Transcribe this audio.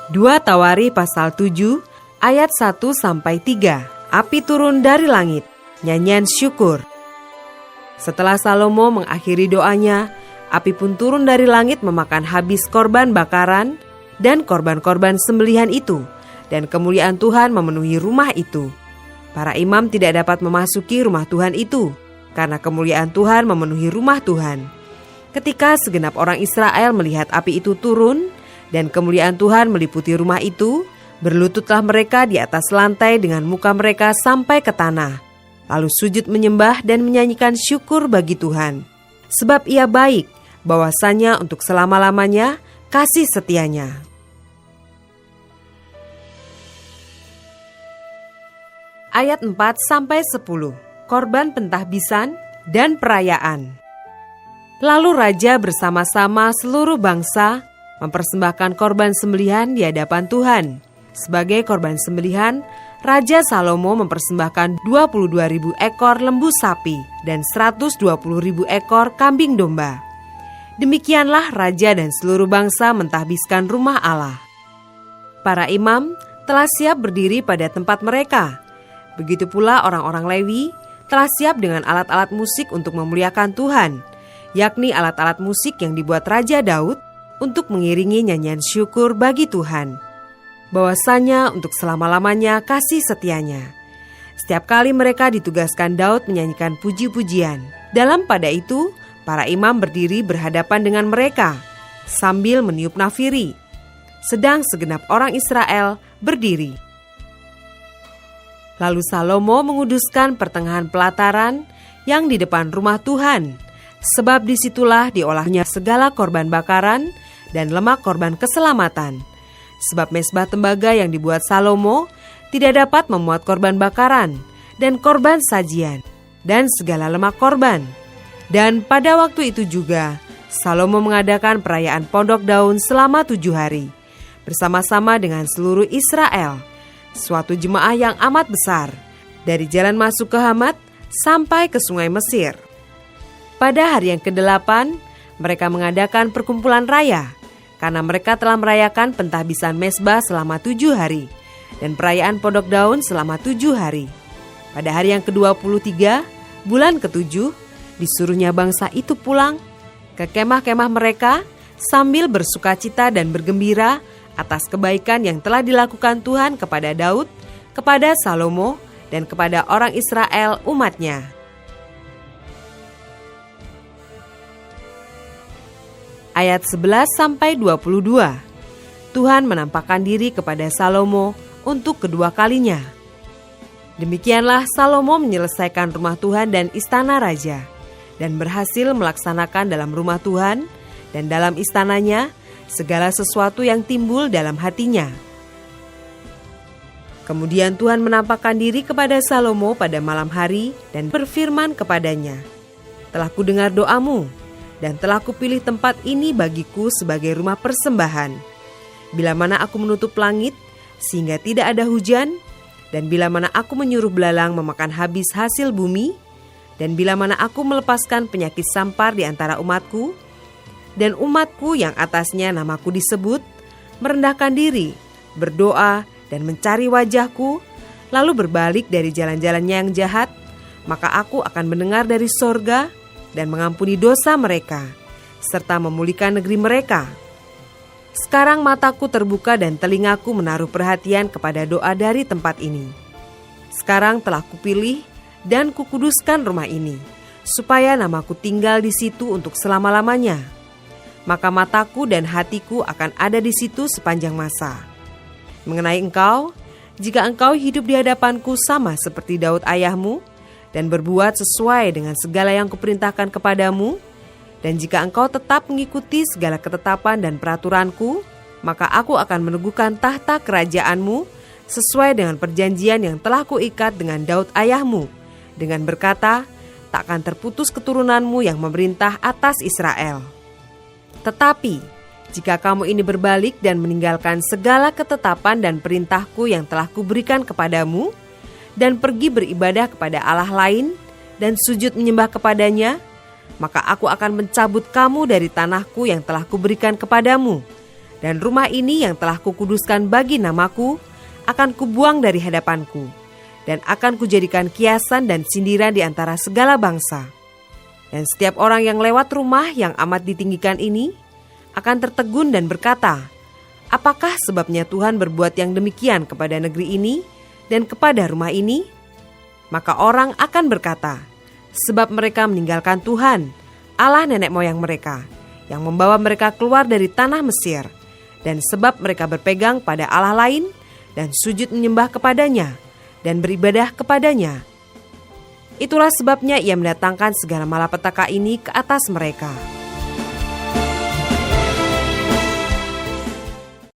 2 Tawari pasal 7 ayat 1-3. Api turun dari langit. Nyanyian syukur. Setelah Salomo mengakhiri doanya, api pun turun dari langit memakan habis korban bakaran dan korban-korban sembelihan itu, dan kemuliaan Tuhan memenuhi rumah itu. Para imam tidak dapat memasuki rumah Tuhan itu, karena kemuliaan Tuhan memenuhi rumah Tuhan. Ketika segenap orang Israel melihat api itu turun, dan kemuliaan Tuhan meliputi rumah itu, berlututlah mereka di atas lantai dengan muka mereka sampai ke tanah, lalu sujud menyembah dan menyanyikan syukur bagi Tuhan. Sebab Ia baik, bahwasanya untuk selama-lamanya kasih setianya. Ayat 4-10. Korban pentahbisan dan perayaan. Lalu raja bersama-sama seluruh bangsa mempersembahkan korban sembelihan di hadapan Tuhan. Sebagai korban sembelihan, Raja Salomo mempersembahkan 22.000 ekor lembu sapi dan 120.000 ekor kambing domba. Demikianlah raja dan seluruh bangsa mentahbiskan rumah Allah. Para imam telah siap berdiri pada tempat mereka. Begitu pula orang-orang Lewi telah siap dengan alat-alat musik untuk memuliakan Tuhan, yakni alat-alat musik yang dibuat Raja Daud untuk mengiringi nyanyian syukur bagi Tuhan. Bahwasanya untuk selama-lamanya kasih setianya. Setiap kali mereka ditugaskan Daud menyanyikan puji-pujian. Dalam pada itu, para imam berdiri berhadapan dengan mereka sambil meniup nafiri, sedang segenap orang Israel berdiri. Lalu Salomo menguduskan pertengahan pelataran yang di depan rumah Tuhan, sebab disitulah diolahnya segala korban bakaran dan lemak korban keselamatan. Sebab mezbah tembaga yang dibuat Salomo tidak dapat memuat korban bakaran dan korban sajian dan segala lemak korban. Dan pada waktu itu juga Salomo mengadakan perayaan Pondok Daun selama 7 hari bersama-sama dengan seluruh Israel, suatu jemaah yang amat besar, dari jalan masuk ke Hamat sampai ke sungai Mesir. Pada hari yang ke-8 mereka mengadakan perkumpulan raya, karena mereka telah merayakan pentahbisan mezbah selama 7 hari dan perayaan Pondok Daun selama 7 hari. Pada hari yang ke-23, bulan ke-7, disuruhnya bangsa itu pulang ke kemah-kemah mereka sambil bersukacita dan bergembira atas kebaikan yang telah dilakukan Tuhan kepada Daud, kepada Salomo, dan kepada orang Israel umatnya. Ayat 11-22. Tuhan menampakkan diri kepada Salomo untuk kedua kalinya. Demikianlah Salomo menyelesaikan rumah Tuhan dan istana raja, dan berhasil melaksanakan dalam rumah Tuhan dan dalam istananya segala sesuatu yang timbul dalam hatinya. Kemudian Tuhan menampakkan diri kepada Salomo pada malam hari dan berfirman kepadanya, "Telah kudengar doamu, dan telah kupilih tempat ini bagiku sebagai rumah persembahan. Bila mana aku menutup langit sehingga tidak ada hujan, dan bila mana aku menyuruh belalang memakan habis hasil bumi, dan bila mana aku melepaskan penyakit sampar di antara umatku, dan umatku yang atasnya namaku disebut, merendahkan diri, berdoa, dan mencari wajahku, lalu berbalik dari jalan-jalannya yang jahat, maka aku akan mendengar dari sorga dan mengampuni dosa mereka, serta memulihkan negeri mereka. Sekarang mataku terbuka dan telingaku menaruh perhatian kepada doa dari tempat ini. Sekarang telah kupilih dan kukuduskan rumah ini, supaya namaku tinggal di situ untuk selama-lamanya. Maka mataku dan hatiku akan ada di situ sepanjang masa. Mengenai engkau, jika engkau hidup di hadapanku sama seperti Daud ayahmu, dan berbuat sesuai dengan segala yang kuperintahkan kepadamu, dan jika engkau tetap mengikuti segala ketetapan dan peraturanku, maka aku akan meneguhkan tahta kerajaanmu sesuai dengan perjanjian yang telah kuikat dengan Daud ayahmu, dengan berkata, takkan terputus keturunanmu yang memerintah atas Israel. Tetapi, jika kamu ini berbalik dan meninggalkan segala ketetapan dan perintahku yang telah kuberikan kepadamu, dan pergi beribadah kepada Allah lain dan sujud menyembah kepadanya, maka aku akan mencabut kamu dari tanahku yang telah kuberikan kepadamu, Dan rumah ini yang telah kukuduskan bagi namaku akan kubuang dari hadapanku, dan akan kujadikan kiasan dan sindiran di antara segala bangsa. Dan setiap orang yang lewat rumah yang amat ditinggikan ini akan tertegun dan berkata, apakah sebabnya Tuhan berbuat yang demikian kepada negeri ini dan kepada rumah ini? Maka orang akan berkata, sebab mereka meninggalkan Tuhan, Allah nenek moyang mereka, yang membawa mereka keluar dari tanah Mesir, dan sebab mereka berpegang pada Allah lain dan sujud menyembah kepadanya dan beribadah kepadanya. Itulah sebabnya ia mendatangkan segala malapetaka ini ke atas mereka.